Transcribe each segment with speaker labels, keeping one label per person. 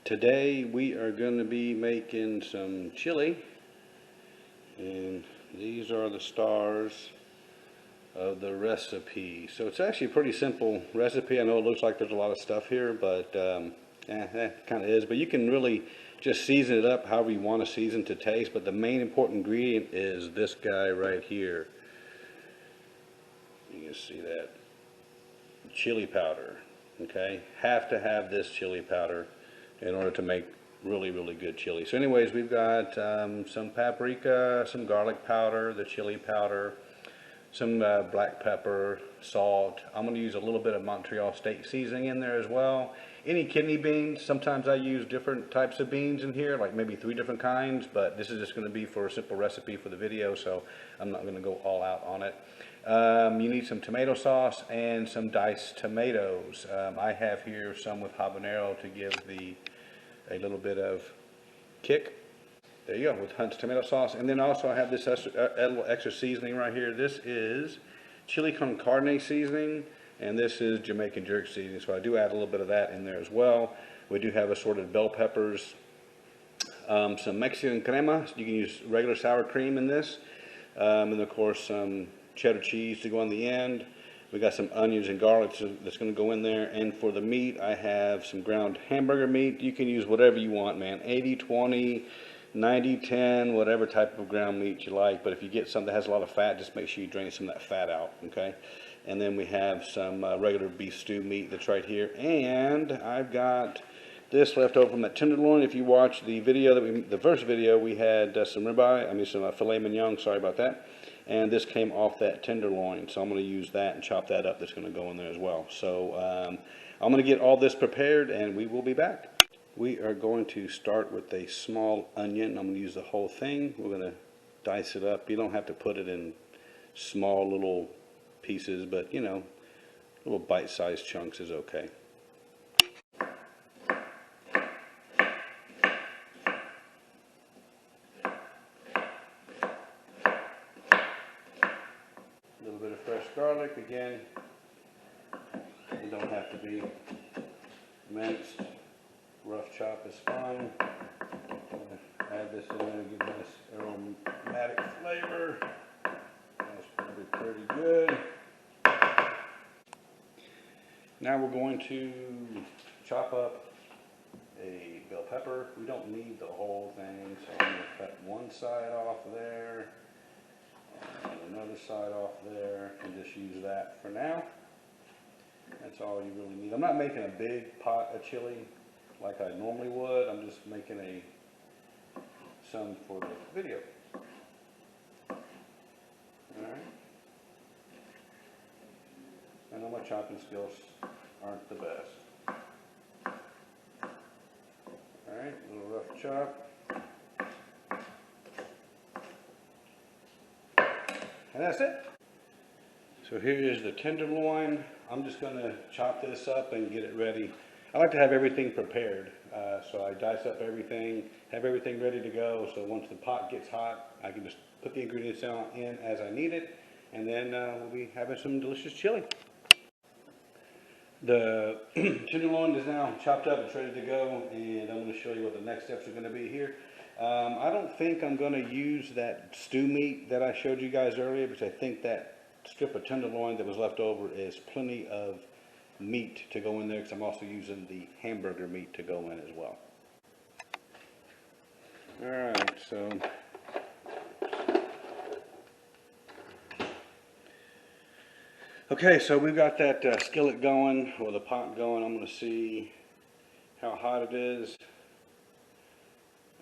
Speaker 1: Today we are going to be making some chili, and these are the stars of the recipe. So it's actually a pretty simple recipe. I know it looks like there's a lot of stuff here, but it kind of is. But you can really just season it up however you want to season to taste. But the main important ingredient is this guy right here. You can see that chili powder. Okay, have to have this chili powder in order to make really good chili. So anyways, we've got some paprika, some garlic powder, the chili powder, some black pepper, salt. I'm going to use a little bit of Montreal steak seasoning in there as well. Any kidney beans. Sometimes I use different types of beans in here, like maybe 3 different kinds, but this is just going to be for a simple recipe for the video, so I'm not going to go all out on it. You need some tomato sauce and some diced tomatoes. I have here some with habanero to give a little bit of kick. There you go, with Hunt's tomato sauce. And then also I have this extra seasoning right here. This is chili con carne seasoning, and this is Jamaican jerk seasoning. So I do add a little bit of that in there as well. We do have assorted bell peppers, some Mexican crema. You can use regular sour cream in this, and of course some cheddar cheese to go on the end. We got some onions and garlic that's going to go in there. And for the meat, I have some ground hamburger meat. You can use whatever you want, man. 80-20, 90-10, whatever type of ground meat you like. But if you get something that has a lot of fat, just make sure you drain some of that fat out, okay? And then we have some regular beef stew meat that's right here. And I've got this left over from that tenderloin. If you watch the video, the first video, we had some ribeye, some filet mignon, sorry about that. And this came off that tenderloin, so I'm going to use that and chop that up. That's going to go in there as well. So I'm going to get all this prepared, and we will be back. We are going to start with a small onion. I'm going to use the whole thing. We're going to dice it up. You don't have to put it in small little pieces, but you know, little bite-sized chunks is okay. Fresh garlic, again, it don't have to be minced. Rough chop is fine. I'm going to add this in there to give this aromatic flavor. That's probably pretty good. Now we're going to chop up a bell pepper. We don't need the whole thing, so I'm going to cut one side off there. And another side off there, and just use that for now. That's all you really need. I'm not making a big pot of chili like I normally would. I'm just making some for the video. Alright. I know my chopping skills aren't the best. Alright, a little rough chop. And that's it. So here is the tenderloin. I'm just going to chop this up and get it ready. I like to have everything prepared. So I dice up everything, have everything ready to go. So once the pot gets hot, I can just put the ingredients in as I need it. And then we'll be having some delicious chili. The tenderloin is now chopped up. It's ready to go. And I'm going to show you what the next steps are going to be here. I don't think I'm going to use that stew meat that I showed you guys earlier, because I think that strip of tenderloin that was left over is plenty of meat to go in there, because I'm also using the hamburger meat to go in as well. Alright, so okay, so we've got that skillet going, or the pot going. I'm going to see how hot it is.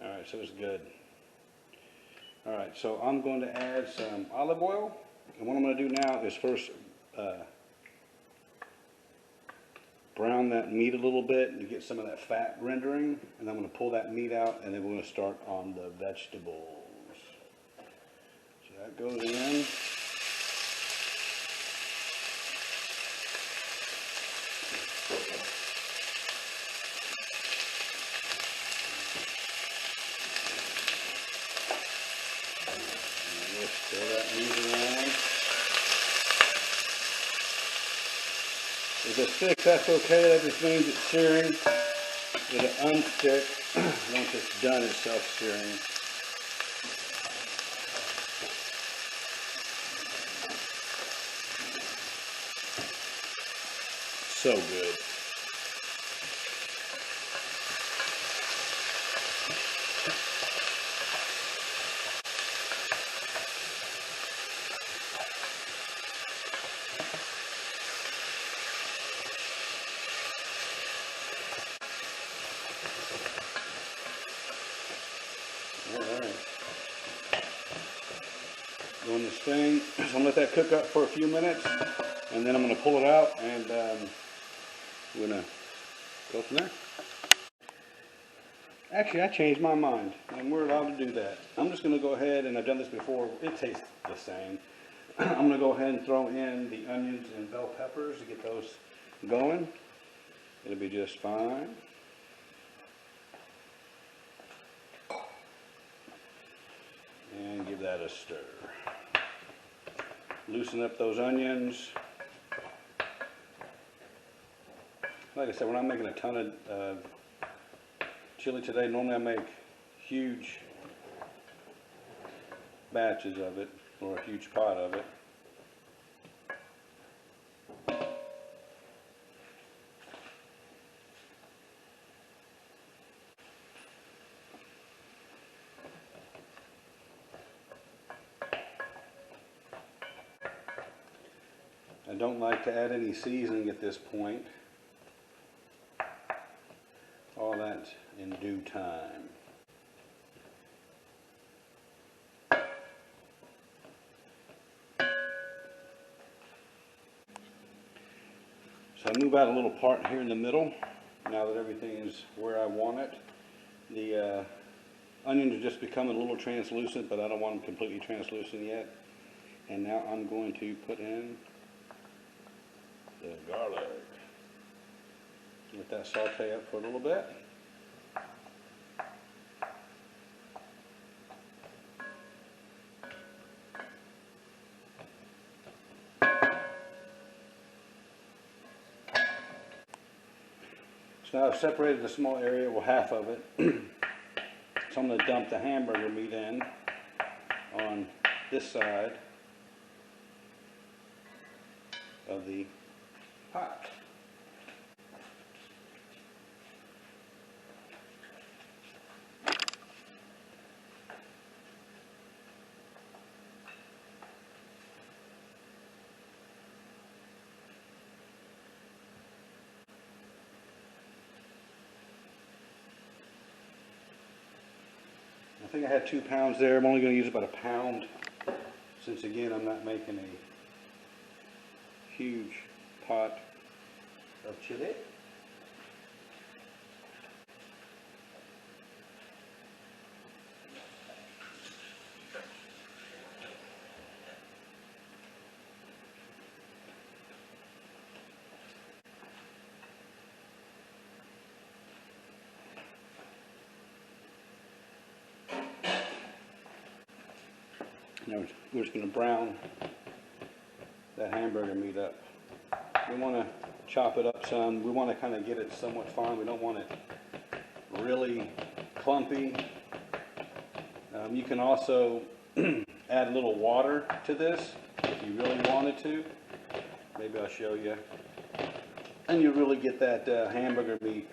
Speaker 1: Alright, so it's good. Alright, so I'm going to add some olive oil. And what I'm going to do now is first brown that meat a little bit to get some of that fat rendering. And I'm going to pull that meat out, and then we're going to start on the vegetables. So that goes in. Stir that meat around. If it's thick, that's okay. That just means it's searing. It'll unstick once it's done its self-searing. So good. Alright. Doing this thing. So I'm going to let that cook up for a few minutes, and then I'm going to pull it out, and we're going to go from there. Actually, I changed my mind, and we're allowed to do that. I'm just going to go ahead, and I've done this before. It tastes the same. I'm going to go ahead and throw in the onions and bell peppers to get those going. It'll be just fine. And give that a stir. Loosen up those onions. Like I said, we're not making a ton of chili today. Normally I make huge batches of it, or a huge pot of it. I don't like to add any seasoning at this point. All that in due time. So I move out a little part here in the middle, now that everything is where I want it. The onions are just becoming a little translucent, but I don't want them completely translucent yet. And now I'm going to put in the garlic. Let that saute up for a little bit. So now I've separated the small area, well, half of it. So I'm going to dump the hamburger meat in on this side of the pot. I think I had 2 pounds there. I'm only going to use about a pound, since again I'm not making a huge pot of chili. Now we're just going to brown that hamburger meat up. We want to chop it up some. We want to kind of get it somewhat fine. We don't want it really clumpy. You can also add a little water to this if you really wanted to. Maybe I'll show you. And you really get that hamburger meat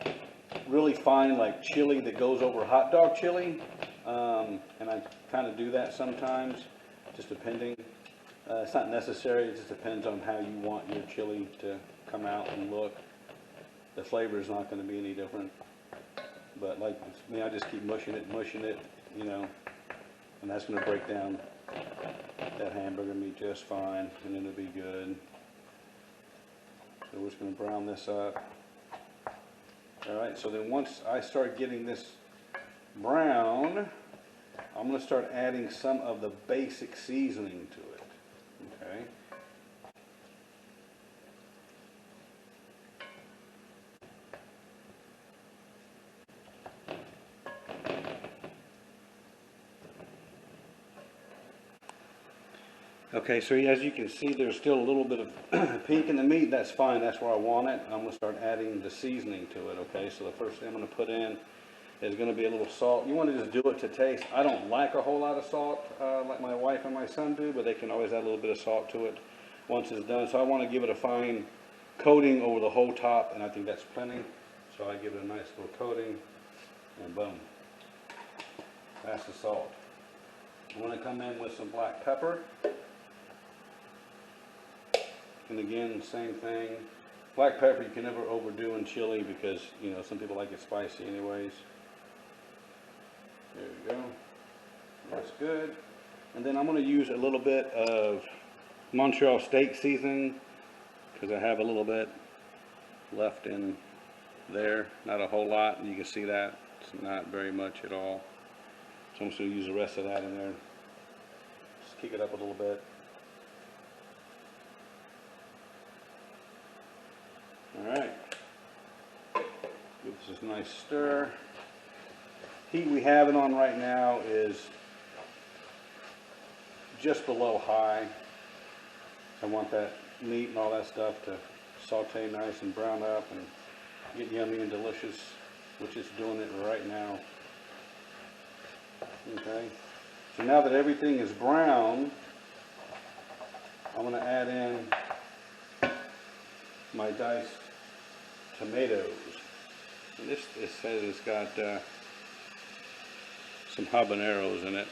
Speaker 1: really fine, like chili that goes over hot dog chili. And I kind of do that sometimes, just depending. It's not necessary, it just depends on how you want your chili to come out and look. The flavor is not going to be any different. But like me, I just keep mushing it, you know, and that's going to break down that hamburger meat just fine, and then it'll be good. So we're just going to brown this up. Alright, so then once I start getting this brown, I'm going to start adding some of the basic seasoning to it. Okay. Okay, so as you can see, there's still a little bit of pink in the meat. That's fine, that's where I want it. I'm gonna start adding the seasoning to it, okay? So the first thing I'm gonna put in is gonna be a little salt. You wanna just do it to taste. I don't like a whole lot of salt, like my wife and my son do, but they can always add a little bit of salt to it once it's done. So I wanna give it a fine coating over the whole top, and I think that's plenty. So I give it a nice little coating, and boom. That's the salt. I wanna come in with some black pepper. And again, same thing. Black pepper you can never overdo in chili because, you know, some people like it spicy anyways. There we go. That's good. And then I'm going to use a little bit of Montreal steak seasoning because I have a little bit left in there. Not a whole lot. You can see that. It's not very much at all. So I'm just going to use the rest of that in there. Just kick it up a little bit. Alright, give this a nice stir. Heat we have it on right now is just below high. I want that meat and all that stuff to saute nice and brown up and get yummy and delicious, which is doing it right now. Okay, so now that everything is brown, I'm going to add in my diced tomatoes. And this, it says it's got some habaneros in it.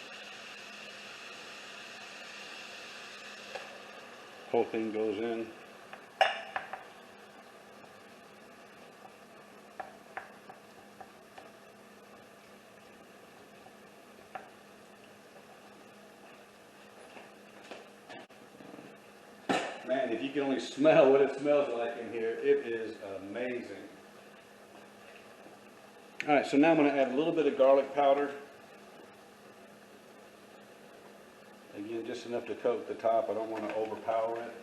Speaker 1: Whole thing goes in. Man, if you can only smell what it smells like in here, it is amazing. All right, so now I'm going to add a little bit of garlic powder. Again, just enough to coat the top. I don't want to overpower it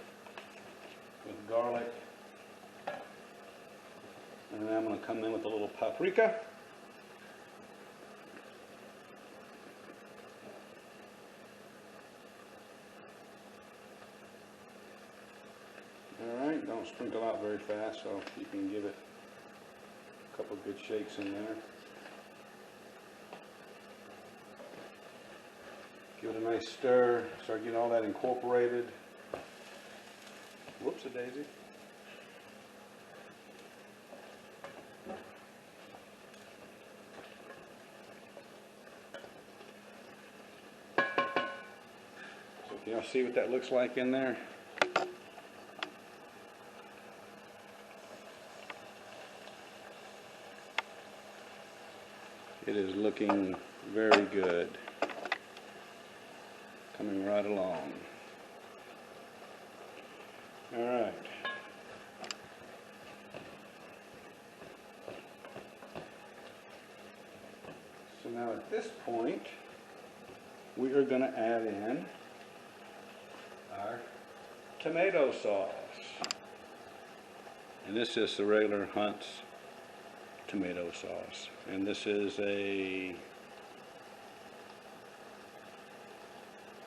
Speaker 1: with garlic. And then I'm going to come in with a little paprika. Alright, don't sprinkle out very fast, so you can give it a couple good shakes in there. Give it a nice stir, start getting all that incorporated. Whoops-a-daisy. So can y'all see what that looks like in there? It is looking very good. Coming right along. All right. So now at this point, we are going to add in our tomato sauce. And this is the regular Hunt's tomato sauce. And this is a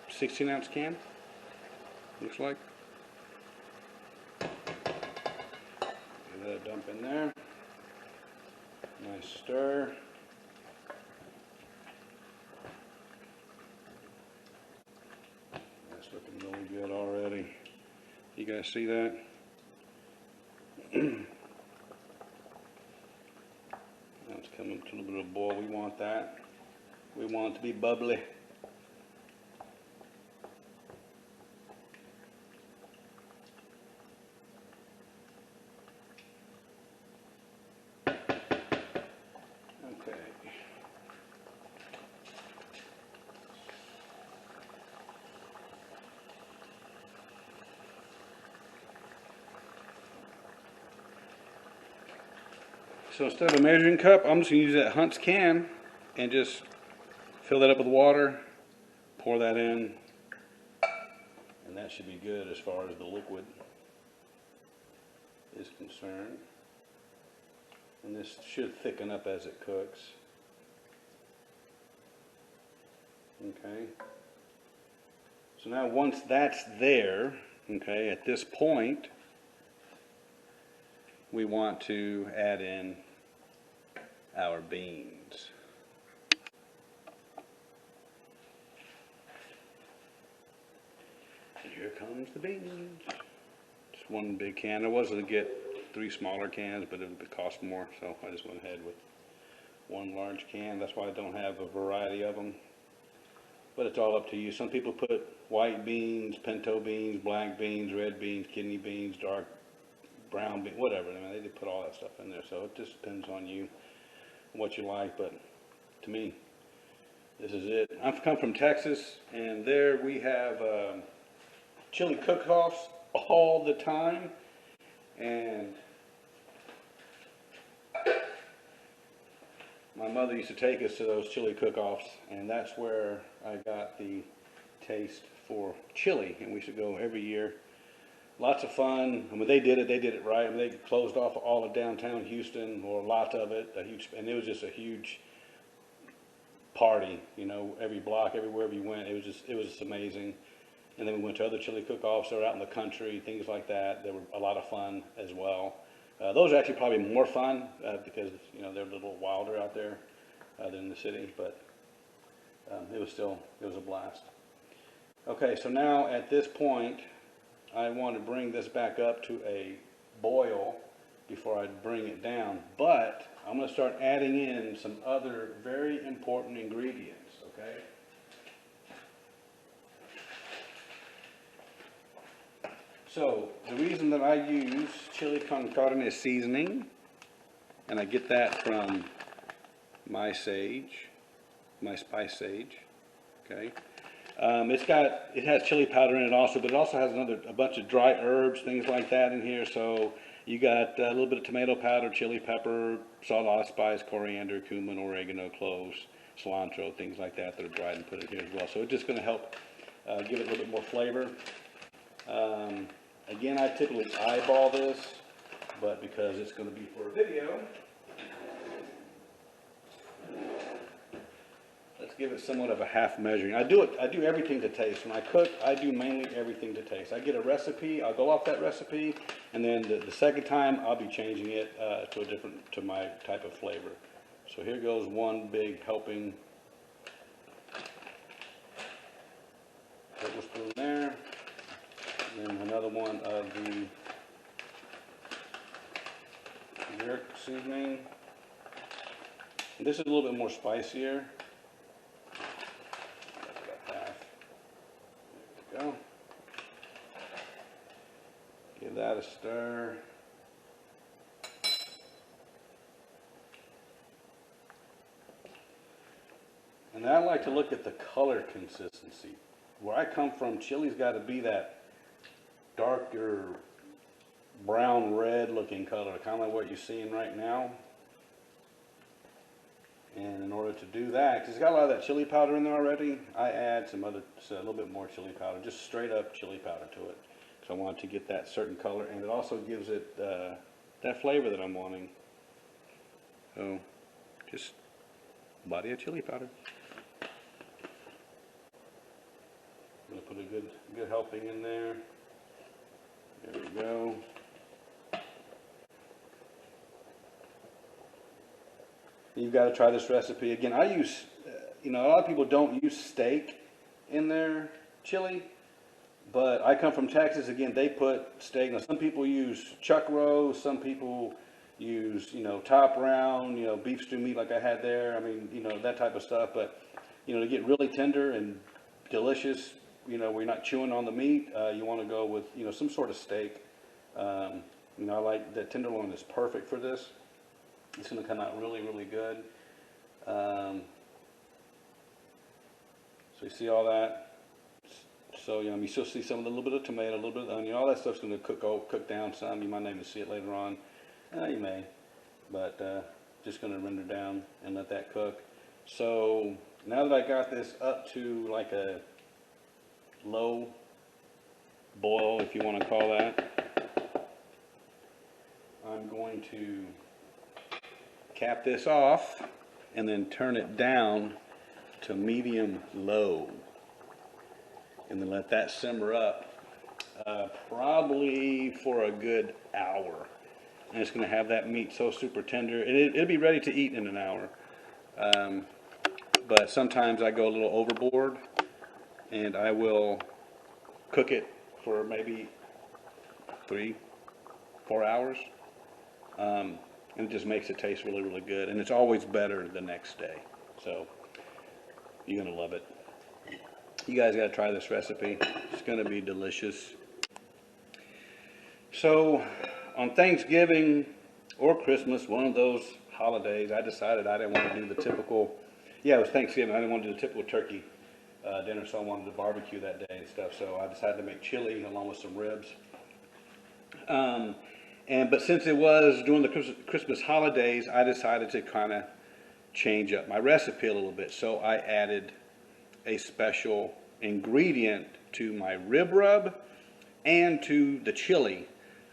Speaker 1: 16-ounce can, looks like. Give that a dump in there. Nice stir. That's looking really good already. You guys see that? Now it's coming to a little bit of a boil. We want that. We want it to be bubbly. So instead of a measuring cup, I'm just going to use that Hunt's can and just fill that up with water, pour that in, and that should be good as far as the liquid is concerned. And this should thicken up as it cooks. Okay. So now once that's there, okay, at this point, we want to add in our beans. Here comes the beans. Just one big can. I was going to get 3 smaller cans, but it would cost more, so I just went ahead with one large can. That's why I don't have a variety of them. But it's all up to you. Some people put white beans, pinto beans, black beans, red beans, kidney beans, dark brown beans, whatever. I mean, they put all that stuff in there, so it just depends on you, what you like. But to me, this is it. I've come from Texas, and there we have chili cook-offs all the time, and my mother used to take us to those chili cook-offs, and that's where I got the taste for chili, and we used to go every year. Lots of fun. I mean, they did it right. I mean, they closed off all of downtown Houston, or lots of it, and it was just a huge party, you know, every block, everywhere we went, it was just amazing. And then we went to other chili cook-offs that were out in the country, things like that. They were a lot of fun as well. Those are actually probably more fun because, you know, they're a little wilder out there than the city, but it was a blast. Okay, so now at this point, I want to bring this back up to a boil before I bring it down, but I'm going to start adding in some other very important ingredients, okay? So, the reason that I use chili con carne seasoning, and I get that from my sage, my spice sage, okay? It has chili powder in it also, but it also has a bunch of dry herbs, things like that in here. So you got a little bit of tomato powder, chili pepper, salt, allspice, coriander, cumin, oregano, cloves, cilantro, things like that that are dried and put in here as well. So it's just going to help give it a little bit more flavor. Again, I typically eyeball this, but because it's going to be for a video, let's give it somewhat of a half measuring. I do everything to taste. When I cook, I do mainly everything to taste. I get a recipe, I'll go off that recipe, and then the second time I'll be changing it to my type of flavor. So here goes one big helping tablespoon there. And then another one of the jerk seasoning. And this is a little bit more spicier. There we go. Give that a stir. And I like to look at the color consistency. Where I come from, chili's got to be that darker brown red looking color, kind of like what you're seeing right now. And in order to do that, because it's got a lot of that chili powder in there already, I add a little bit more chili powder, just straight up chili powder to it. So I want to get that certain color, and it also gives it that flavor that I'm wanting. So just a body of chili powder. I'm going to put a good helping in there. There we go. You've got to try this recipe. Again, I use, a lot of people don't use steak in their chili, but I come from Texas. Again, they put steak. Now, some people use chuck roast. Some people use, top round, beef stew meat like I had there. I mean, that type of stuff. But, to get really tender and delicious, where you're not chewing on the meat, you want to go with, some sort of steak. I like that Tenderloin is perfect for this. It's going to come out really, really good. So you see all that. So, you still see some of the little bit of tomato, a little bit of onion. All that stuff's going to cook down some. You might not even see it later on. You may. But just going to render down and let that cook. So now that I got this up to like a low boil, if you want to call that, I'm going to cap this off and then turn it down to medium low. and then let that simmer up probably for a good hour. And it's going to have that meat so super tender, and it'll be ready to eat in an hour. But sometimes I go a little overboard, and I will cook it for maybe 3-4 hours. And it just makes it taste really, really good. And it's always better the next day. So you're going to love it. You guys got to try this recipe. It's going to be delicious. So on Thanksgiving or Christmas, one of those holidays, I decided I didn't want to do the typical, it was Thanksgiving. I didn't want to do the typical turkey dinner, so I wanted to barbecue that day and stuff. So I decided to make chili along with some ribs. But since it was during the Christmas holidays, I decided to kind of change up my recipe a little bit. So I added a special ingredient to my rib rub and to the chili.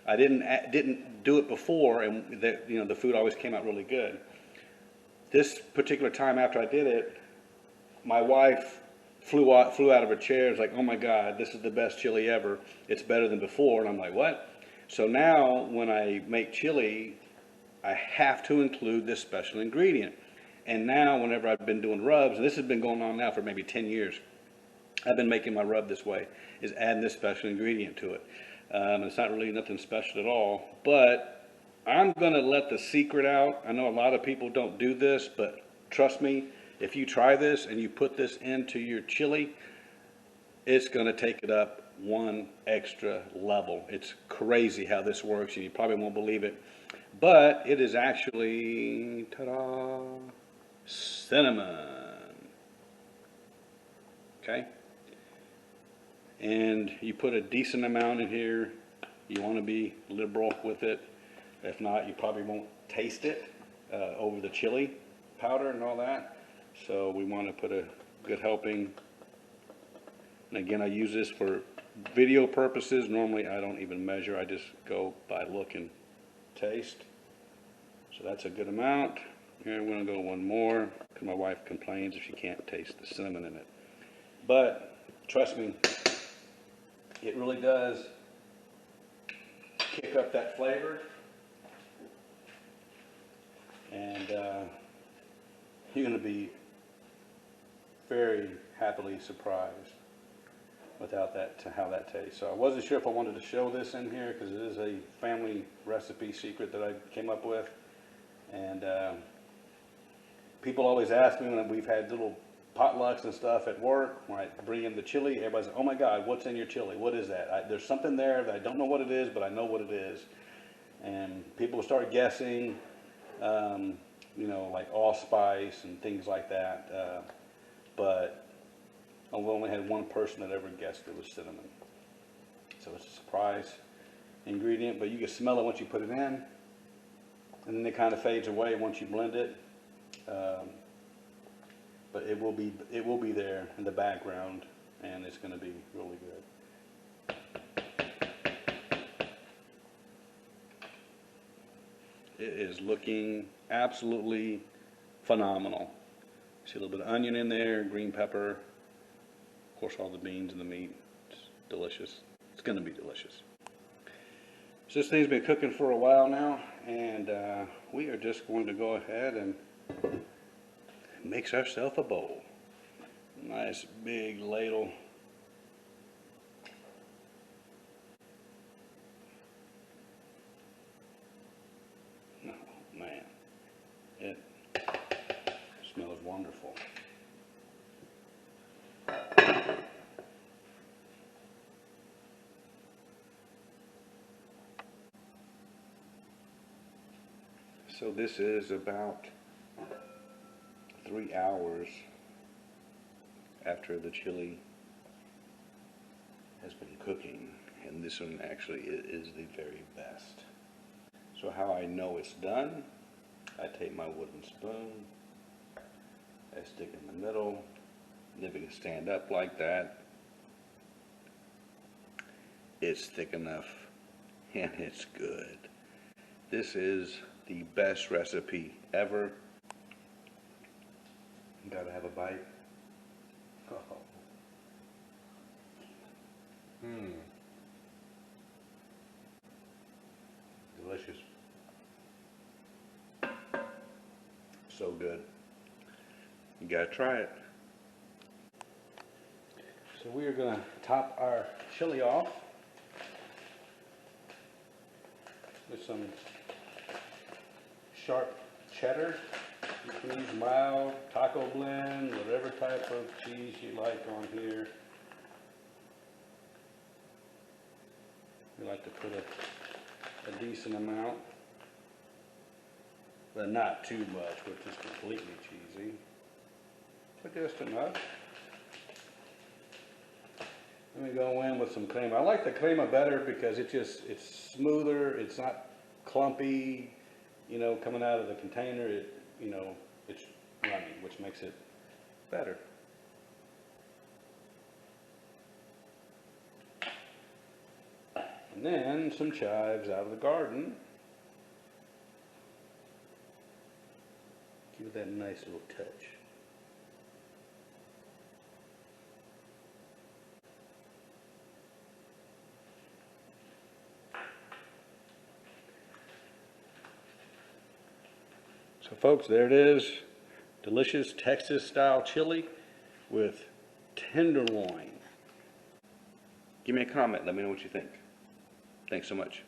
Speaker 1: I didn't do it before, and the food always came out really good. This particular time after I did it, my wife flew out of her chair. It's like, oh my God, this is the best chili ever. It's better than before. And I'm like, what? So now when I make chili, I have to include this special ingredient. And now whenever I've been doing rubs, and this has been going on now for maybe 10 years, I've been making my rub this way, is adding this special ingredient to it. It's not really nothing special at all, but I'm going to let the secret out. I know a lot of people don't do this, but trust me, if you try this and you put this into your chili, it's going to take it up one extra level. It's crazy how this works, and you probably won't believe it, but it is actually, ta-da, cinnamon. Okay? And you put a decent amount in here. You want to be liberal with it. If not, you probably won't taste it over the chili powder and all that. So we want to put a good helping. And again, I use this for video purposes. Normally I don't even measure. I just go by look and taste. So that's a good amount. Here we're going to go one more because my wife complains if she can't taste the cinnamon in it. But trust me, it really does kick up that flavor, and you're going to be very happily surprised without that to how that tastes. So I wasn't sure if I wanted to show this in here because it is a family recipe secret that I came up with, and people always ask me when we've had little potlucks and stuff at work, when I bring in the chili, everybody's like, oh my God, what's in your chili? What is that? There's something there that I don't know what it is, but I know what it is. And people start guessing, like allspice and things like that. But I've only had one person that ever guessed it was cinnamon. So it's a surprise ingredient, but you can smell it once you put it in. And then it kind of fades away once you blend it. But it will be there in the background, and it's going to be really good. It is looking absolutely phenomenal. See a little bit of onion in there, green pepper, of course all the beans and the meat. It's delicious. It's going to be delicious. So this thing's been cooking for a while now, and we are just going to go ahead and mix ourselves a bowl. Nice big ladle. Oh man, it smells wonderful. So this is about 3 hours after the chili has been cooking, and this one actually is the very best. So how I know it's done, I take my wooden spoon, I stick it in the middle, and if it can stand up like that, it's thick enough and it's good. This is the best recipe ever. Gotta have a bite. Oh. Delicious. So good. You gotta try it. So we are gonna top our chili off with some sharp cheddar. You can use mild, taco blend, whatever type of cheese you like on here. We like to put a decent amount, but not too much, which is completely cheesy, but just enough. Let me go in with some crema. I like the crema better because it's smoother, it's not clumpy, you know, coming out of the container. It's runny, which makes it better. And then some chives out of the garden. Give it that nice little touch. So folks, there it is. Delicious Texas style chili with tenderloin. Give me a comment, let me know what you think. Thanks so much.